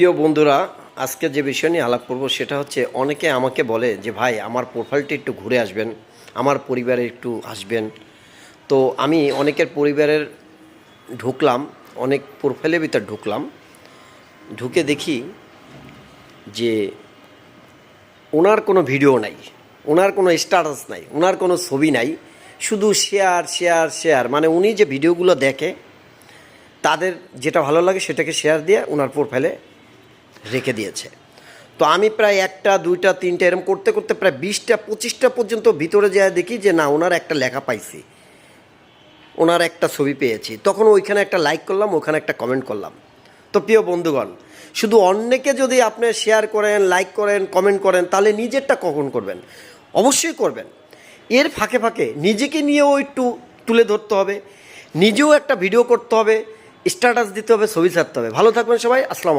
প্রিয় বন্ধুরা, আজকে যে বিষয় নিয়ে আলাপ করব সেটা হচ্ছে, অনেকে আমাকে বলে যে ভাই আমার প্রোফাইলটা একটু ঘুরে আসবেন, আমার পরিবারে একটু আসবেন। তো আমি অনেকের পরিবারের ঢুকলাম, অনেক প্রোফাইলের ভিতর ঢুকলাম, ঢুকে দেখি যে ওনার কোনো ভিডিও নাই, ওনার কোনো স্ট্যাটাস নাই, ওনার কোনো ছবি নাই, শুধু শেয়ার শেয়ার শেয়ার। মানে উনি যে ভিডিওগুলো দেখে তাদের যেটা ভালো লাগে সেটাকে শেয়ার দিয়ে ওনার প্রোফাইলে রেখে দিয়েছে। তো আমি প্রায় একটা দুইটা তিনটা এরকম করতে করতে প্রায় 20টা 25টা পর্যন্ত ভিতরে যায় দেখি যে না, ওনার একটা লেখা পাইছি, ওনার একটা ছবি পেয়েছি। তখন ওইখানে একটা লাইক করলাম, ওখানে একটা কমেন্ট করলাম। তো প্রিয় বন্ধুগণ, শুধু অন্যকে যদি আপনি শেয়ার করেন, লাইক করেন, কমেন্ট করেন, তাহলে নিজেরটা কখন করবেন? অবশ্যই করবেন। এর ফাঁকে ফাঁকে নিজেকে নিয়েও একটু তুলে ধরতে হবে, নিজেও একটা ভিডিও করতে হবে, স্ট্যাটাস দিতে হবে, ছবি ছাড়তে হবে। ভালো থাকবেন সবাই। আসসালামু আলাইকুম।